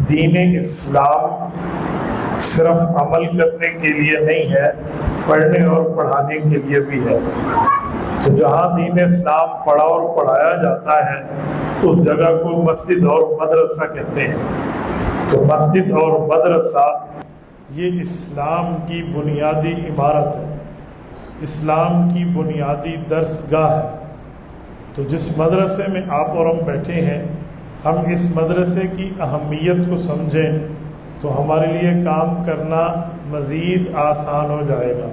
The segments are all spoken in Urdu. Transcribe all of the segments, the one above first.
دین اسلام صرف عمل کرنے کے لیے نہیں ہے، پڑھنے اور پڑھانے کے لیے بھی ہے۔ تو جہاں دین اسلام پڑھا اور پڑھایا جاتا ہے اس جگہ کو مسجد اور مدرسہ کہتے ہیں۔ تو مسجد اور مدرسہ یہ اسلام کی بنیادی عمارت ہے، اسلام کی بنیادی درس گاہ ہے۔ تو جس مدرسے میں آپ اور ہم بیٹھے ہیں، ہم اس مدرسے کی اہمیت کو سمجھیں تو ہمارے لیے کام کرنا مزید آسان ہو جائے گا۔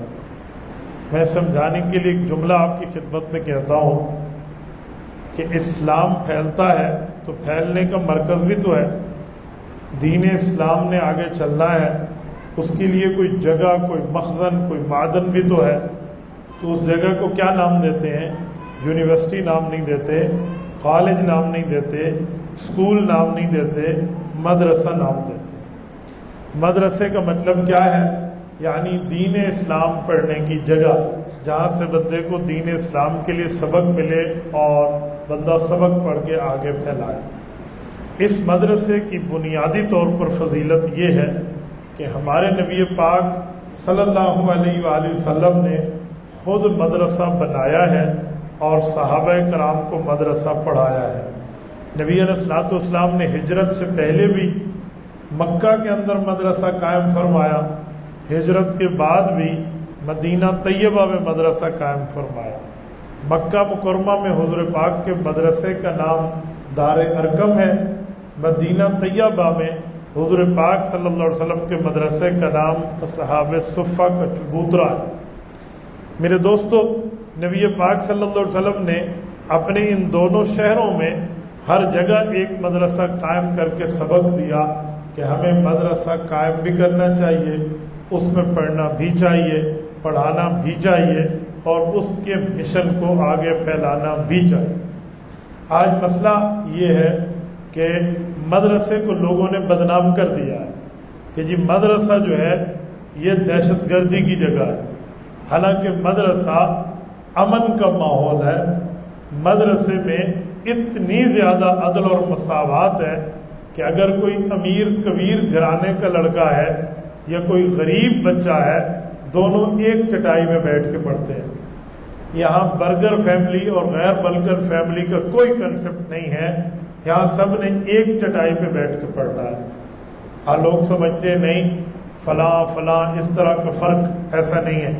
میں سمجھانے کے لیے ایک جملہ آپ کی خدمت میں کہتا ہوں کہ اسلام پھیلتا ہے تو پھیلنے کا مرکز بھی تو ہے، دین اسلام نے آگے چلنا ہے، اس کے لیے کوئی جگہ، کوئی مخزن، کوئی معدن بھی تو ہے۔ تو اس جگہ کو کیا نام دیتے ہیں؟ یونیورسٹی نام نہیں دیتے، کالج نام نہیں دیتے، اسکول نام نہیں دیتے، مدرسہ نام دیتے۔ مدرسے کا مطلب کیا ہے؟ یعنی دین اسلام پڑھنے کی جگہ، جہاں سے بندے کو دین اسلام کے لیے سبق ملے اور بندہ سبق پڑھ کے آگے پھیلائے۔ اس مدرسے کی بنیادی طور پر فضیلت یہ ہے کہ ہمارے نبی پاک صلی اللہ علیہ وآلہ وسلم نے خود مدرسہ بنایا ہے اور صحابہ کرام کو مدرسہ پڑھایا ہے۔ نبی علیہ الصلوۃ والسلام نے ہجرت سے پہلے بھی مکہ کے اندر مدرسہ قائم فرمایا، ہجرت کے بعد بھی مدینہ طیبہ میں مدرسہ قائم فرمایا۔ مکہ مکرمہ میں حضور پاک کے مدرسے کا نام دار ارقم ہے، مدینہ طیبہ میں حضور پاک صلی اللہ علیہ وسلم کے مدرسے کا نام اصحاب صفہ کا چبوترا ہے۔ میرے دوستو، نبی پاک صلی اللہ علیہ وسلم نے اپنے ان دونوں شہروں میں ہر جگہ ایک مدرسہ قائم کر کے سبق دیا کہ ہمیں مدرسہ قائم بھی کرنا چاہیے، اس میں پڑھنا بھی چاہیے، پڑھانا بھی چاہیے اور اس کے مشن کو آگے پھیلانا بھی چاہیے۔ آج مسئلہ یہ ہے کہ مدرسے کو لوگوں نے بدنام کر دیا ہے کہ جی مدرسہ جو ہے یہ دہشت گردی کی جگہ ہے، حالانکہ مدرسہ امن کا ماحول ہے۔ مدرسے میں اتنی زیادہ عدل اور مساوات ہے کہ اگر کوئی امیر کبیر گھرانے کا لڑکا ہے یا کوئی غریب بچہ ہے، دونوں ایک چٹائی میں بیٹھ کے پڑھتے ہیں۔ یہاں برگر فیملی اور غیر برگر فیملی کا کوئی کنسپٹ نہیں ہے، یہاں سب نے ایک چٹائی پہ بیٹھ کے پڑھنا ہے۔ لوگ سمجھتے ہیں نہیں فلاں فلاں اس طرح کا فرق، ایسا نہیں ہے۔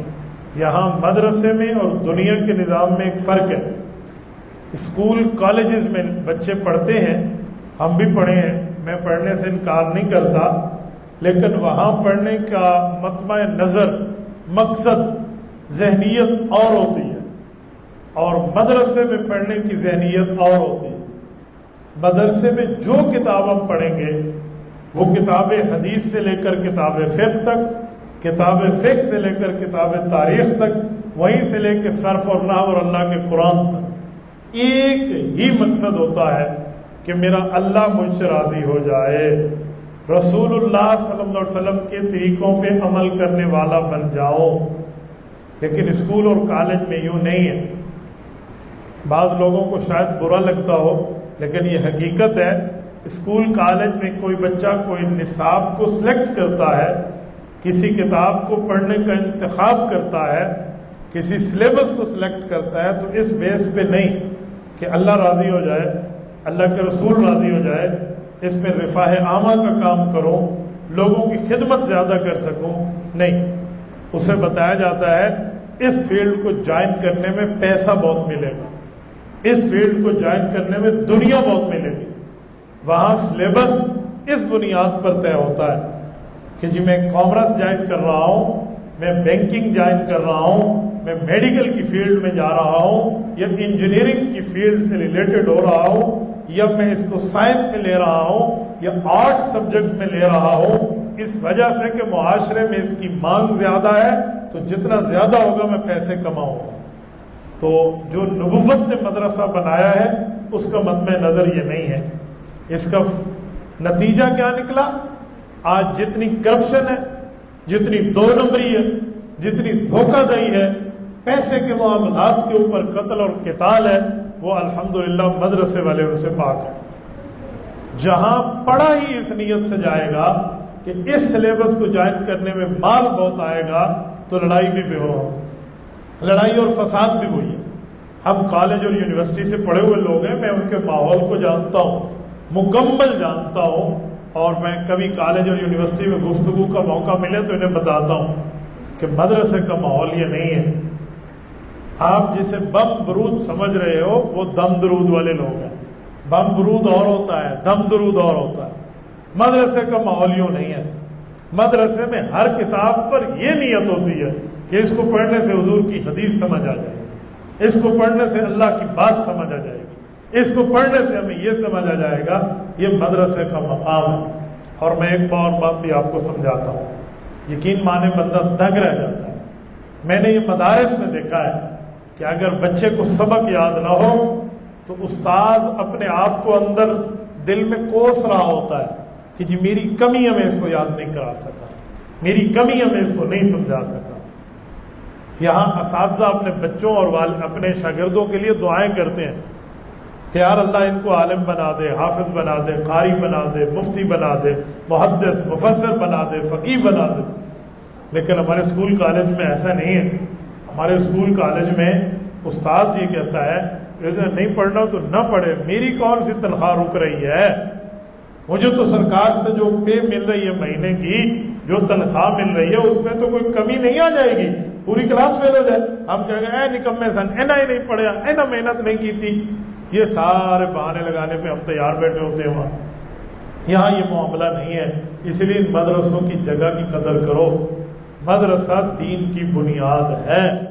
یہاں مدرسے میں اور دنیا کے نظام میں ایک فرق ہے۔ اسکول کالجز میں بچے پڑھتے ہیں، ہم بھی پڑھے ہیں، میں پڑھنے سے انکار نہیں کرتا، لیکن وہاں پڑھنے کا مطمع نظر، مقصد، ذہنیت اور ہوتی ہے، اور مدرسے میں پڑھنے کی ذہنیت اور ہوتی ہے۔ مدرسے میں جو کتاب ہم پڑھیں گے وہ کتاب حدیث سے لے کر کتاب فقہ تک، کتاب فقہ سے لے کر کتاب تاریخ تک، وہیں سے لے کے صرف اور نحو اور اللہ کے قرآن تک ایک ہی مقصد ہوتا ہے کہ میرا اللہ مجھ سے راضی ہو جائے، رسول اللہ صلی اللہ علیہ وسلم کے طریقوں پہ عمل کرنے والا بن جاؤں۔ لیکن اسکول اور کالج میں یوں نہیں ہے۔ بعض لوگوں کو شاید برا لگتا ہو، لیکن یہ حقیقت ہے۔ اسکول کالج میں کوئی بچہ کوئی نصاب کو سلیکٹ کرتا ہے، کسی کتاب کو پڑھنے کا انتخاب کرتا ہے، کسی سلیبس کو سلیکٹ کرتا ہے، تو اس بیس پہ نہیں کہ اللہ راضی ہو جائے، اللہ کے رسول راضی ہو جائے، اس میں رفاہ عامہ کا کام کروں، لوگوں کی خدمت زیادہ کر سکوں، نہیں۔ اسے بتایا جاتا ہے اس فیلڈ کو جوائن کرنے میں پیسہ بہت ملے گا، اس فیلڈ کو جوائن کرنے میں دنیا بہت ملے گی۔ وہاں سلیبس اس بنیاد پر طے ہوتا ہے کہ جی میں کامرس جوائن کر رہا ہوں، میں بینکنگ جوائن کر رہا ہوں، میں میڈیکل کی فیلڈ میں جا رہا ہوں، یا انجینئرنگ کی فیلڈ سے ریلیٹڈ ہو رہا ہوں، یا میں اس کو سائنس میں لے رہا ہوں یا آرٹ سبجیکٹ میں لے رہا ہوں۔ اس وجہ سے کہ معاشرے میں اس کی مانگ زیادہ ہے، تو جتنا زیادہ ہوگا میں پیسے کماؤں گا۔ تو جو نبوت نے مدرسہ بنایا ہے اس کا مطمع نظر یہ نہیں ہے۔ اس کا نتیجہ کیا نکلا؟ آج جتنی کرپشن ہے، جتنی دو نمبری ہے، جتنی دھوکہ دہی ہے، پیسے کے معاملات کے اوپر قتل اور قتال ہے، وہ الحمدللہ مدرسے والے ان سے پاک ہے۔ جہاں پڑھا ہی اس نیت سے جائے گا کہ اس سلیبس کو جوائن کرنے میں مال بہت آئے گا تو لڑائی بھی بے ہو، لڑائی اور فساد بھی وہی ہے۔ ہم کالج اور یونیورسٹی سے پڑھے ہوئے لوگ ہیں، میں ان کے ماحول کو جانتا ہوں، مکمل جانتا ہوں، اور میں کبھی کالج اور یونیورسٹی میں گفتگو کا موقع ملے تو انہیں بتاتا ہوں کہ مدرسے کا ماحول یہ نہیں ہے۔ آپ جسے بم برود سمجھ رہے ہو وہ دم درود والے لوگ ہیں۔ بم برود اور ہوتا ہے، دم درود اور ہوتا ہے۔ مدرسے کا ماحول یوں نہیں ہے۔ مدرسے میں ہر کتاب پر یہ نیت ہوتی ہے کہ اس کو پڑھنے سے حضور کی حدیث سمجھ آ جائے گی، اس کو پڑھنے سے اللہ کی بات سمجھ آ جائے گی، اس کو پڑھنے سے ہمیں یہ سمجھ آ جائے گا۔ یہ مدرسے کا مقام ہے۔ اور میں ایک اور بات بھی آپ کو سمجھاتا ہوں، یقین مانے بندہ دنگ رہ جاتا ہے۔ میں نے یہ مدارس میں دیکھا ہے کہ اگر بچے کو سبق یاد نہ ہو تو استاذ اپنے آپ کو اندر دل میں کوس رہا ہوتا ہے کہ جی میری کمی ہے، میں اس کو یاد نہیں کرا سکا، میری کمی ہے، میں اس کو نہیں سمجھا سکا۔ یہاں اساتذہ اپنے بچوں اور اپنے شاگردوں کے لیے دعائیں کرتے ہیں کہ یار اللہ ان کو عالم بنا دے، حافظ بنا دے، قاری بنا دے، مفتی بنا دے، محدث مفسر بنا دے، فقیہ بنا دے۔ لیکن ہمارے اسکول کالج میں ایسا نہیں ہے۔ ہمارے اسکول کالج میں استاد یہ کہتا ہے نہیں پڑھنا تو نہ پڑھے، میری کون سی تنخواہ رک رہی ہے، مجھے تو سرکار سے جو پے مل رہی ہے مہینے کی، جو تنخواہ مل رہی ہے اس میں تو کوئی کمی نہیں آ جائے گی، پوری کلاس فیل ہو جائے۔ ہم کہیں گے اے نکمے سن، اینا ہی نہیں پڑھیا، اینا محنت نہیں کی تھی۔ یہ سارے بہانے لگانے پہ ہم تیار بیٹھے ہوتے ہیں وہاں۔ یہاں یہ معاملہ نہیں ہے۔ اس لیے مدرسوں کی جگہ کی قدر کرو۔ مدرسہ دین کی بنیاد ہے۔